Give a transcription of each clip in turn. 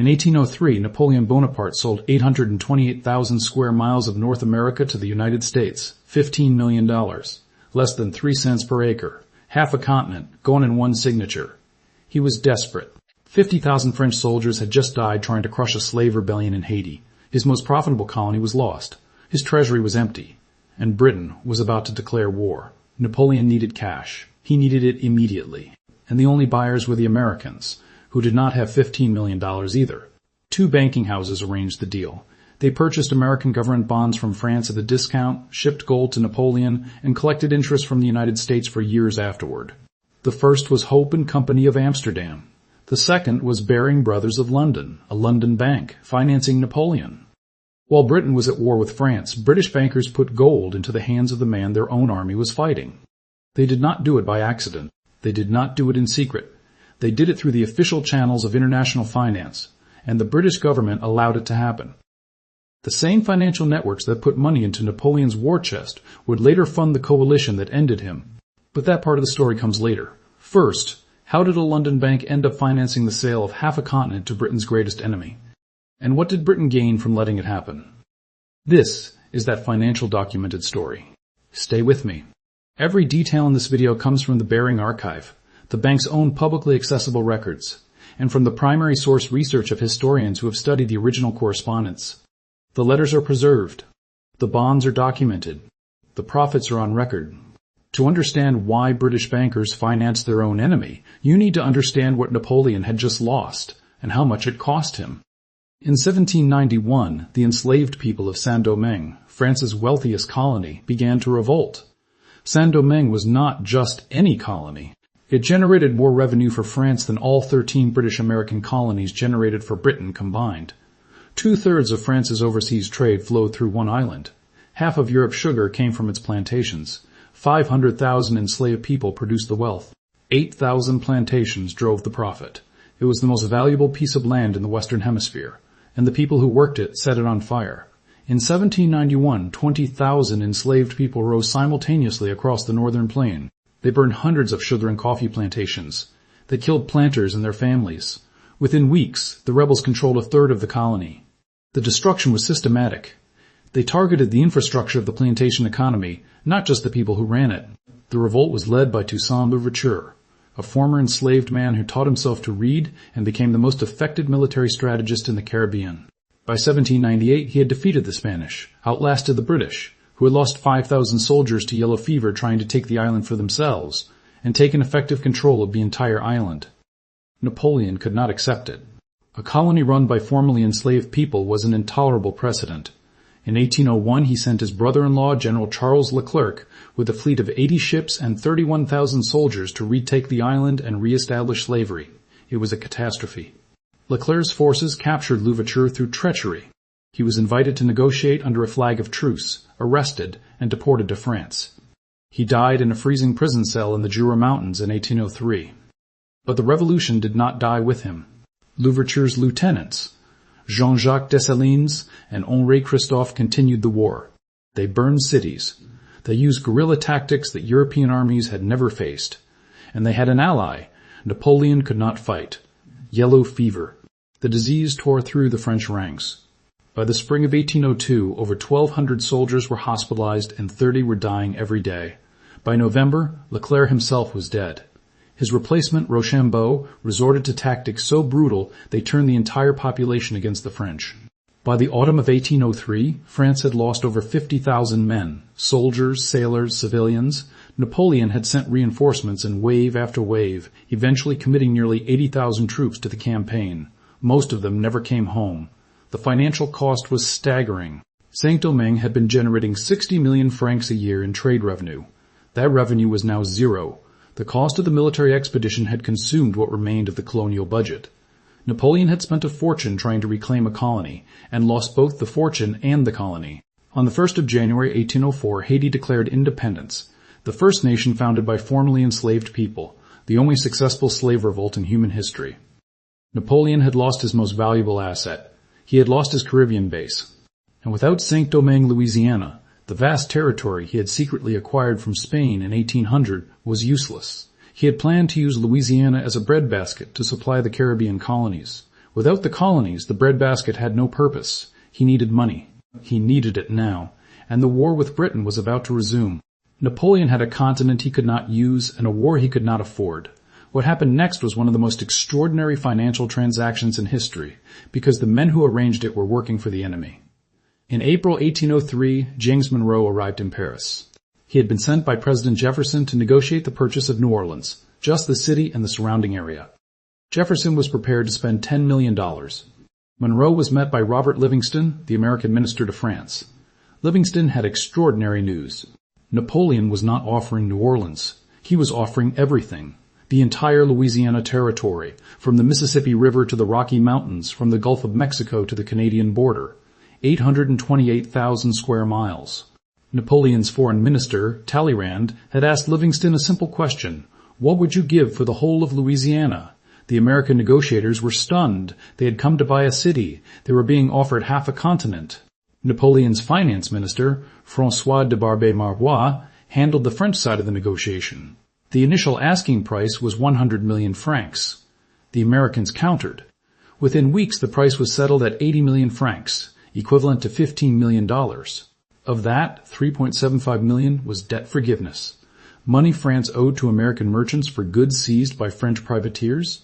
In 1803, Napoleon Bonaparte sold 828,000 square miles of North America to the United States, $15 million, less than 3 cents per acre, half a continent, gone in one signature. He was desperate. 50,000 French soldiers had just died trying to crush a slave rebellion in Haiti. His most profitable colony was lost. His treasury was empty. And Britain was about to declare war. Napoleon needed cash. He needed it immediately. And the only buyers were the Americans, who did not have $15 million either. 2 banking houses arranged the deal. They purchased American government bonds from France at a discount, shipped gold to Napoleon, and collected interest from the United States for years afterward. The first was Hope and Company of Amsterdam. The second was Baring Brothers of London, a London bank, financing Napoleon. While Britain was at war with France, British bankers put gold into the hands of the man their own army was fighting. They did not do it by accident. They did not do it in secret. They did it through the official channels of international finance, and the British government allowed it to happen. The same financial networks that put money into Napoleon's war chest would later fund the coalition that ended him. But that part of the story comes later. First, how did a London bank end up financing the sale of half a continent to Britain's greatest enemy? And what did Britain gain from letting it happen? This is that financial documented story. Stay with me. Every detail in this video comes from the Baring Archive, the bank's own publicly accessible records, and from the primary source research of historians who have studied the original correspondence. The letters are preserved. The bonds are documented. The profits are on record. To understand why British bankers financed their own enemy, you need to understand what Napoleon had just lost and how much it cost him. In 1791, the enslaved people of Saint-Domingue, France's wealthiest colony, began to revolt. Saint-Domingue was not just any colony. It generated more revenue for France than all 13 British American colonies generated for Britain combined. 2/3 of France's overseas trade flowed through one island. Half of Europe's sugar came from its plantations. 500,000 enslaved people produced the wealth. 8,000 plantations drove the profit. It was the most valuable piece of land in the Western Hemisphere, and the people who worked it set it on fire. In 1791, 20,000 enslaved people rose simultaneously across the northern plain. They burned hundreds of sugar and coffee plantations. They killed planters and their families. Within weeks, the rebels controlled 1/3 of the colony. The destruction was systematic. They targeted the infrastructure of the plantation economy, not just the people who ran it. The revolt was led by Toussaint Louverture, a former enslaved man who taught himself to read and became the most effective military strategist in the Caribbean. By 1798, he had defeated the Spanish, outlasted the British, who had lost 5,000 soldiers to yellow fever trying to take the island for themselves, and taken effective control of the entire island. Napoleon could not accept it. A colony run by formerly enslaved people was an intolerable precedent. In 1801, he sent his brother-in-law, General Charles Leclerc, with a fleet of 80 ships and 31,000 soldiers to retake the island and re-establish slavery. It was a catastrophe. Leclerc's forces captured Louverture through treachery. He was invited to negotiate under a flag of truce, arrested, and deported to France. He died in a freezing prison cell in the Jura Mountains in 1803. But the revolution did not die with him. Louverture's lieutenants, Jean-Jacques Dessalines and Henri Christophe, continued the war. They burned cities. They used guerrilla tactics that European armies had never faced. And they had an ally. Napoleon could not fight. Yellow fever. The disease tore through the French ranks. By the spring of 1802, over 1,200 soldiers were hospitalized and 30 were dying every day. By November, Leclerc himself was dead. His replacement, Rochambeau, resorted to tactics so brutal they turned the entire population against the French. By the autumn of 1803, France had lost over 50,000 men, soldiers, sailors, civilians. Napoleon had sent reinforcements in wave after wave, eventually committing nearly 80,000 troops to the campaign. Most of them never came home. The financial cost was staggering. Saint-Domingue had been generating 60 million francs a year in trade revenue. That revenue was now zero. The cost of the military expedition had consumed what remained of the colonial budget. Napoleon had spent a fortune trying to reclaim a colony, and lost both the fortune and the colony. On the 1st of January 1804, Haiti declared independence, the first nation founded by formerly enslaved people, the only successful slave revolt in human history. Napoleon had lost his most valuable asset. He had lost his Caribbean base. And without Saint-Domingue, Louisiana, the vast territory he had secretly acquired from Spain in 1800 was useless. He had planned to use Louisiana as a breadbasket to supply the Caribbean colonies. Without the colonies, the breadbasket had no purpose. He needed money. He needed it now, and the war with Britain was about to resume. Napoleon had a continent he could not use and a war he could not afford. What happened next was one of the most extraordinary financial transactions in history, because the men who arranged it were working for the enemy. In April 1803, James Monroe arrived in Paris. He had been sent by President Jefferson to negotiate the purchase of New Orleans, just the city and the surrounding area. Jefferson was prepared to spend $10 million. Monroe was met by Robert Livingston, the American minister to France. Livingston had extraordinary news. Napoleon was not offering New Orleans. He was offering everything. The entire Louisiana territory, from the Mississippi River to the Rocky Mountains, from the Gulf of Mexico to the Canadian border. 828,000 square miles. Napoleon's foreign minister, Talleyrand, had asked Livingston a simple question. What would you give for the whole of Louisiana? The American negotiators were stunned. They had come to buy a city. They were being offered half a continent. Napoleon's finance minister, François de Barbé-Marbois, handled the French side of the negotiation. The initial asking price was 100 million francs. The Americans countered. Within weeks, the price was settled at 80 million francs, equivalent to $15 million. Of that, 3.75 million was debt forgiveness. Money France owed to American merchants for goods seized by French privateers.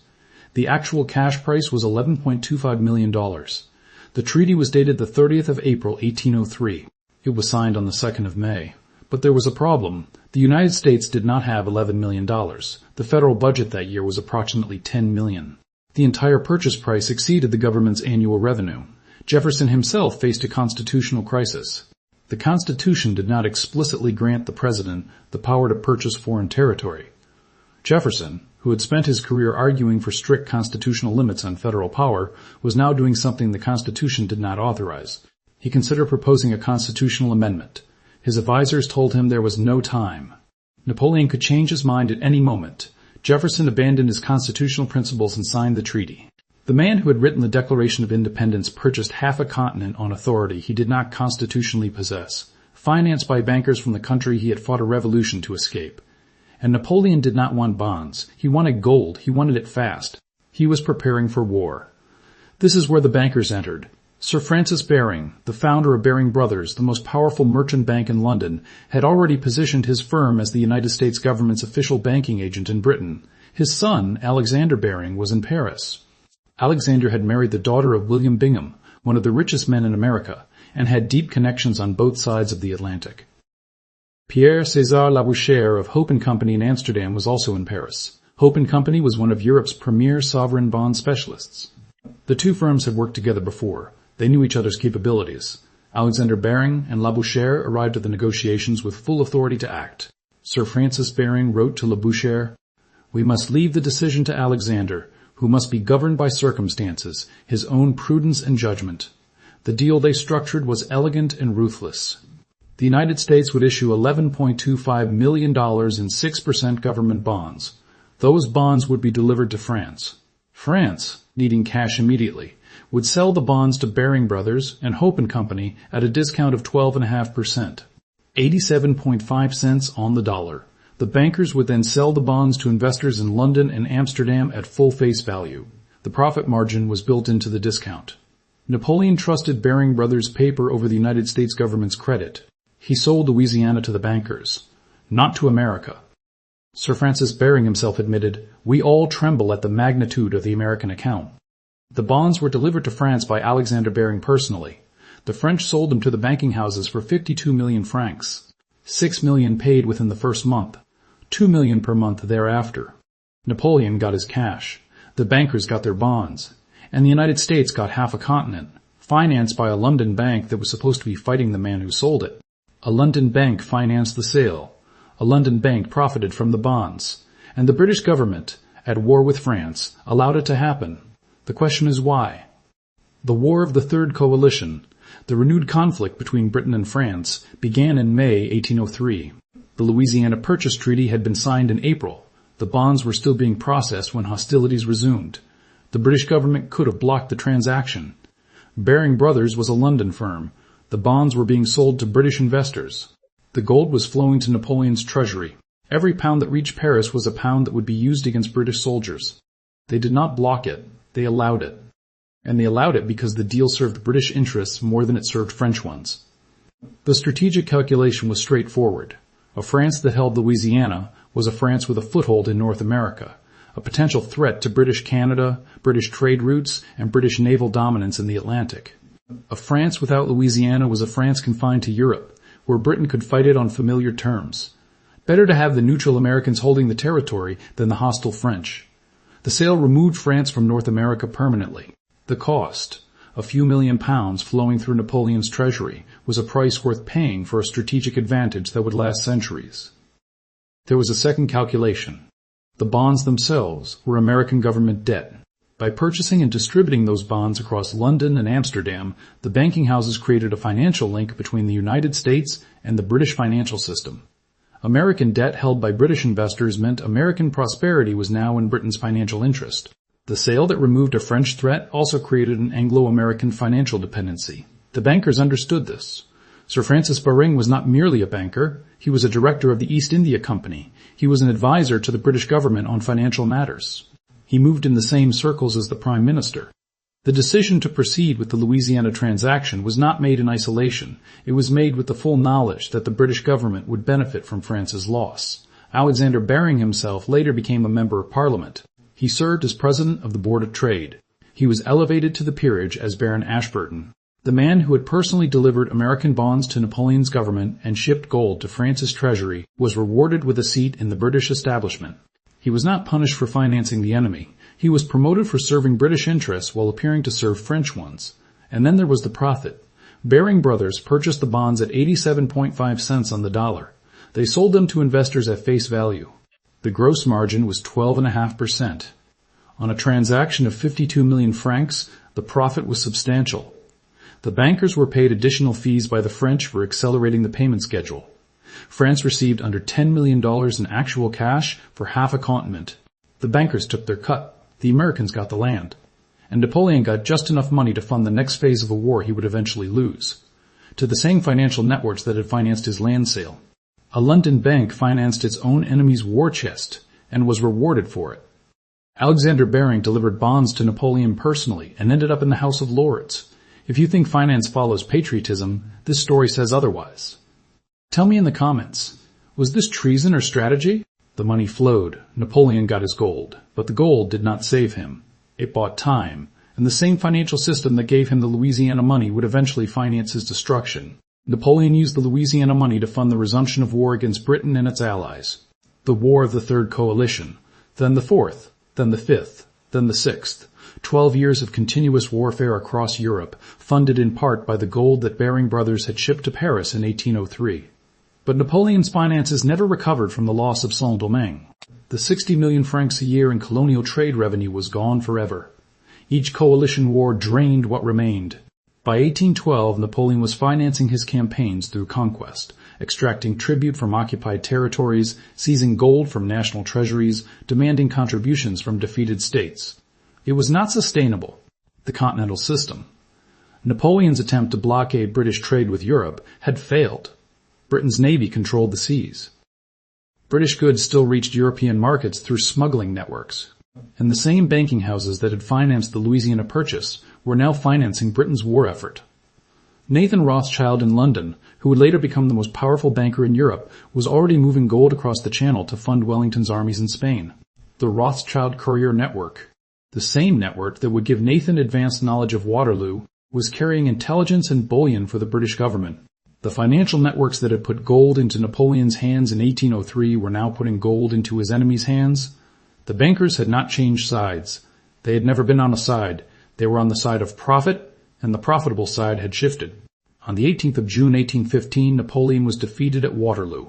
The actual cash price was $11.25 million. The treaty was dated the 30th of April, 1803. It was signed on the 2nd of May. But there was a problem. The United States did not have $11 million. The federal budget that year was approximately $10 million. The entire purchase price exceeded the government's annual revenue. Jefferson himself faced a constitutional crisis. The Constitution did not explicitly grant the president the power to purchase foreign territory. Jefferson, who had spent his career arguing for strict constitutional limits on federal power, was now doing something the Constitution did not authorize. He considered proposing a constitutional amendment. His advisers told him there was no time. Napoleon could change his mind at any moment. Jefferson abandoned his constitutional principles and signed the treaty. The man who had written the Declaration of Independence purchased half a continent on authority he did not constitutionally possess, financed by bankers from the country he had fought a revolution to escape. And Napoleon did not want bonds. He wanted gold. He wanted it fast. He was preparing for war. This is where the bankers entered. Sir Francis Baring, the founder of Baring Brothers, the most powerful merchant bank in London, had already positioned his firm as the United States government's official banking agent in Britain. His son, Alexander Baring, was in Paris. Alexander had married the daughter of William Bingham, one of the richest men in America, and had deep connections on both sides of the Atlantic. Pierre César Labouchere of Hope & Company in Amsterdam was also in Paris. Hope & Company was one of Europe's premier sovereign bond specialists. The two firms had worked together before. They knew each other's capabilities. Alexander Baring and Labouchere arrived at the negotiations with full authority to act. Sir Francis Baring wrote to Labouchere, "We must leave the decision to Alexander, who must be governed by circumstances, his own prudence and judgment." The deal they structured was elegant and ruthless. The United States would issue $11.25 million in 6% government bonds. Those bonds would be delivered to France. France, needing cash immediately, would sell the bonds to Baring Brothers and Hope & Company at a discount of 12.5%, 87.5 cents on the dollar. The bankers would then sell the bonds to investors in London and Amsterdam at full face value. The profit margin was built into the discount. Napoleon trusted Baring Brothers' paper over the United States government's credit. He sold Louisiana to the bankers, not to America. Sir Francis Baring himself admitted, "We all tremble at the magnitude of the American account." The bonds were delivered to France by Alexander Baring personally. The French sold them to the banking houses for 52 million francs. 6 million paid within the first month, 2 million per month thereafter. Napoleon got his cash. The bankers got their bonds. And the United States got half a continent, financed by a London bank that was supposed to be fighting the man who sold it. A London bank financed the sale. A London bank profited from the bonds. And the British government, at war with France, allowed it to happen. The question is why? The War of the Third Coalition, the renewed conflict between Britain and France, began in May 1803. The Louisiana Purchase Treaty had been signed in April. The bonds were still being processed when hostilities resumed. The British government could have blocked the transaction. Baring Brothers was a London firm. The bonds were being sold to British investors. The gold was flowing to Napoleon's treasury. Every pound that reached Paris was a pound that would be used against British soldiers. They did not block it. They allowed it. and they allowed it because the deal served British interests more than it served French ones. The strategic calculation was straightforward. A France that held Louisiana was a France with a foothold in North America, a potential threat to British Canada, British trade routes, and British naval dominance in the Atlantic. A France without Louisiana was a France confined to Europe, where Britain could fight it on familiar terms. Better to have the neutral Americans holding the territory than the hostile French. The sale removed France from North America permanently. The cost, a few £1,000,000 flowing through Napoleon's treasury, was a price worth paying for a strategic advantage that would last centuries. There was a second calculation. The bonds themselves were American government debt. By purchasing and distributing those bonds across London and Amsterdam, the banking houses created a financial link between the United States and the British financial system. American debt held by British investors meant American prosperity was now in Britain's financial interest. The sale that removed a French threat also created an Anglo-American financial dependency. The bankers understood this. Sir Francis Baring was not merely a banker. He was a director of the East India Company. He was an advisor to the British government on financial matters. He moved in the same circles as the Prime Minister. The decision to proceed with the Louisiana transaction was not made in isolation. It was made with the full knowledge that the British government would benefit from France's loss. Alexander Baring himself later became a member of Parliament. He served as president of the Board of Trade. He was elevated to the peerage as Baron Ashburton. The man who had personally delivered American bonds to Napoleon's government and shipped gold to France's treasury was rewarded with a seat in the British establishment. He was not punished for financing the enemy. He was promoted for serving British interests while appearing to serve French ones. And then there was the profit. Baring Brothers purchased the bonds at 87.5 cents on the dollar. They sold them to investors at face value. The gross margin was 12.5%. On a transaction of 52 million francs, the profit was substantial. The bankers were paid additional fees by the French for accelerating the payment schedule. France received under $10 million in actual cash for half a continent. The bankers took their cut. The Americans got the land. And Napoleon got just enough money to fund the next phase of a war he would eventually lose. To the same financial networks that had financed his land sale. A London bank financed its own enemy's war chest and was rewarded for it. Alexander Baring delivered bonds to Napoleon personally and ended up in the House of Lords. If you think finance follows patriotism, this story says otherwise. Tell me in the comments, was this treason or strategy? The money flowed. Napoleon got his gold, but the gold did not save him. It bought time, and the same financial system that gave him the Louisiana money would eventually finance his destruction. Napoleon used the Louisiana money to fund the resumption of war against Britain and its allies. The War of the Third Coalition, then the Fourth, then the Fifth, then the Sixth. 12 years of continuous warfare across Europe, funded in part by the gold that Baring Brothers had shipped to Paris in 1803. But Napoleon's finances never recovered from the loss of Saint-Domingue. The 60 million francs a year in colonial trade revenue was gone forever. Each coalition war drained what remained. By 1812, Napoleon was financing his campaigns through conquest, extracting tribute from occupied territories, seizing gold from national treasuries, demanding contributions from defeated states. It was not sustainable, the continental system. Napoleon's attempt to blockade British trade with Europe had failed. Britain's navy controlled the seas. British goods still reached European markets through smuggling networks. And the same banking houses that had financed the Louisiana Purchase were now financing Britain's war effort. Nathan Rothschild in London, who would later become the most powerful banker in Europe, was already moving gold across the Channel to fund Wellington's armies in Spain. The Rothschild Courier Network, the same network that would give Nathan advanced knowledge of Waterloo, was carrying intelligence and bullion for the British government. The financial networks that had put gold into Napoleon's hands in 1803 were now putting gold into his enemies' hands. The bankers had not changed sides. They had never been on a side. They were on the side of profit, and the profitable side had shifted. On the 18th of June 1815, Napoleon was defeated at Waterloo.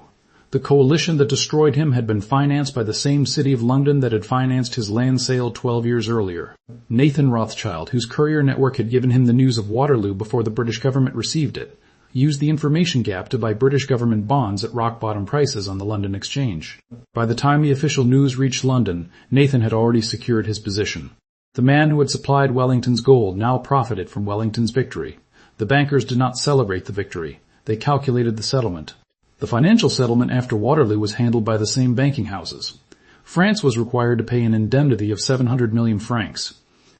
The coalition that destroyed him had been financed by the same city of London that had financed his land sale 12 years earlier. Nathan Rothschild, whose courier network had given him the news of Waterloo before the British government received it, used the information gap to buy British government bonds at rock-bottom prices on the London Exchange. By the time the official news reached London, Nathan had already secured his position. The man who had supplied Wellington's gold now profited from Wellington's victory. The bankers did not celebrate the victory. They calculated the settlement. The financial settlement after Waterloo was handled by the same banking houses. France was required to pay an indemnity of 700 million francs.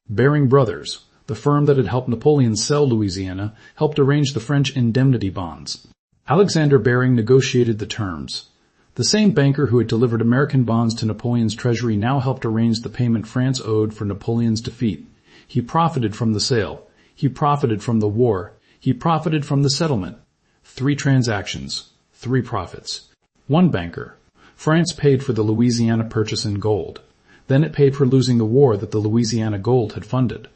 Baring Brothers, The firm that had helped Napoleon sell Louisiana helped arrange the French indemnity bonds. Alexander Baring negotiated the terms. The same banker who had delivered American bonds to Napoleon's Treasury now helped arrange the payment France owed for Napoleon's defeat. He profited from the sale. He profited from the war. He profited from the settlement. 3 transactions, 3 profits. 1 banker. France paid for the Louisiana purchase in gold. Then it paid for losing the war that the Louisiana gold had funded.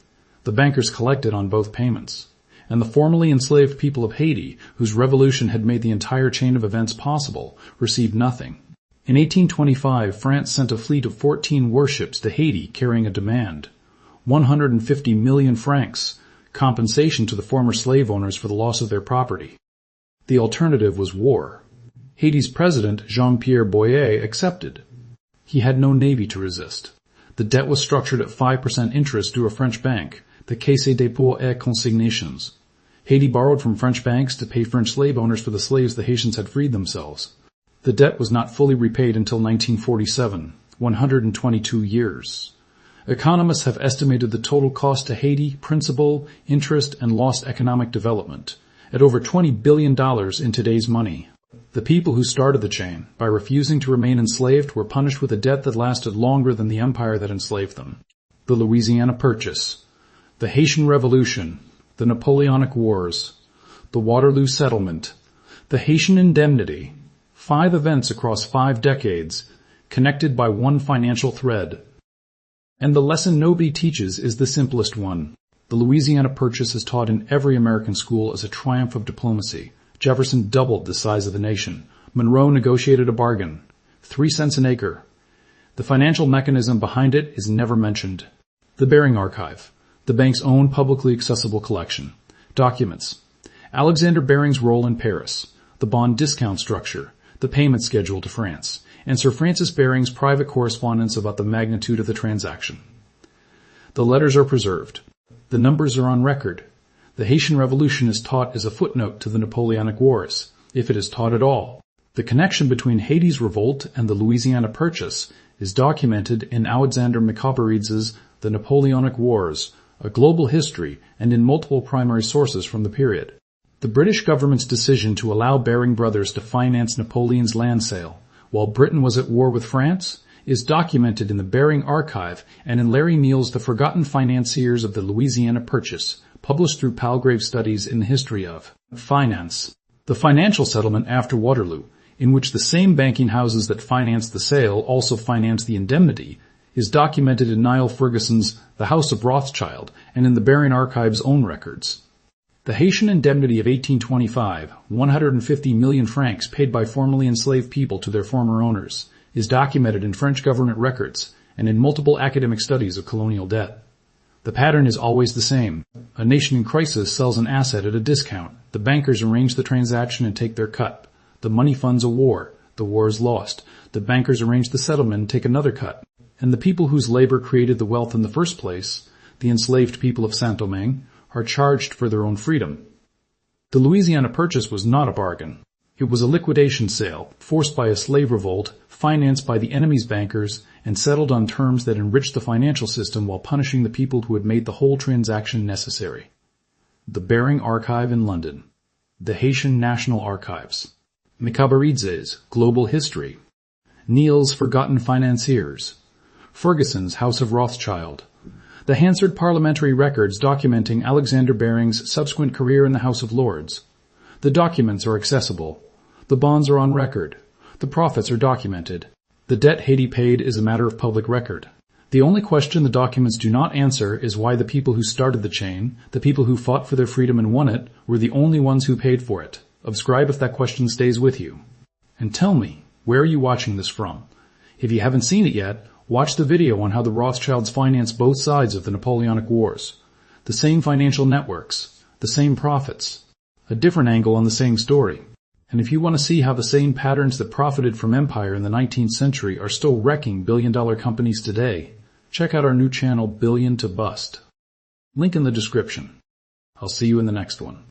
The bankers collected on both payments. And the formerly enslaved people of Haiti, whose revolution had made the entire chain of events possible, received nothing. In 1825, France sent a fleet of 14 warships to Haiti carrying a demand. 150 million francs, compensation to the former slave owners for the loss of their property. The alternative was war. Haiti's president, Jean-Pierre Boyer, accepted. He had no navy to resist. The debt was structured at 5% interest through a French bank, the Caisse des Dépôts et Consignations. Haiti borrowed from French banks to pay French slave owners for the slaves the Haitians had freed themselves. The debt was not fully repaid until 1947, 122 years. Economists have estimated the total cost to Haiti, principal, interest, and lost economic development, at over $20 billion in today's money. The people who started the chain, by refusing to remain enslaved, were punished with a debt that lasted longer than the empire that enslaved them. The Louisiana Purchase, the Haitian Revolution, the Napoleonic Wars, the Waterloo Settlement, the Haitian Indemnity, 5 events across 5 decades, connected by one financial thread. And the lesson nobody teaches is the simplest one. The Louisiana Purchase is taught in every American school as a triumph of diplomacy. Jefferson doubled the size of the nation. Monroe negotiated a bargain. 3 cents an acre. The financial mechanism behind it is never mentioned. The Baring Archive, the bank's own publicly accessible collection. Documents. Alexander Baring's role in Paris, the bond discount structure, the payment schedule to France, and Sir Francis Baring's private correspondence about the magnitude of the transaction. The letters are preserved. The numbers are on record. The Haitian Revolution is taught as a footnote to the Napoleonic Wars, if it is taught at all. The connection between Haiti's revolt and the Louisiana Purchase is documented in Alexander Macaparidze's The Napoleonic Wars, a global history, and in multiple primary sources from the period. The British government's decision to allow Baring brothers to finance Napoleon's land sale, while Britain was at war with France, is documented in the Baring Archive and in Larry Neal's The Forgotten Financiers of the Louisiana Purchase, published through Palgrave Studies in the History of Finance. The financial settlement after Waterloo, in which the same banking houses that financed the sale also financed the indemnity, is documented in Niall Ferguson's The House of Rothschild and in the Baring Archive's own records. The Haitian indemnity of 1825, 150 million francs paid by formerly enslaved people to their former owners, is documented in French government records and in multiple academic studies of colonial debt. The pattern is always the same. A nation in crisis sells an asset at a discount. The bankers arrange the transaction and take their cut. The money funds a war. The war is lost. The bankers arrange the settlement and take another cut. And the people whose labor created the wealth in the first place, the enslaved people of Saint-Domingue, are charged for their own freedom. The Louisiana Purchase was not a bargain. It was a liquidation sale, forced by a slave revolt, financed by the enemy's bankers, and settled on terms that enriched the financial system while punishing the people who had made the whole transaction necessary. The Baring Archive in London. The Haitian National Archives. Macaparidze's Global History. Neal's Forgotten Financiers. Ferguson's House of Rothschild. The Hansard Parliamentary Records documenting Alexander Baring's subsequent career in the House of Lords. The documents are accessible. The bonds are on record. The profits are documented. The debt Haiti paid is a matter of public record. The only question the documents do not answer is why the people who started the chain, the people who fought for their freedom and won it, were the only ones who paid for it. Subscribe if that question stays with you. And tell me, where are you watching this from? If you haven't seen it yet, watch the video on how the Rothschilds financed both sides of the Napoleonic Wars. The same financial networks, the same profits, a different angle on the same story. And if you want to see how the same patterns that profited from empire in the 19th century are still wrecking billion-dollar companies today, check out our new channel Billion to Bust. Link in the description. I'll see you in the next one.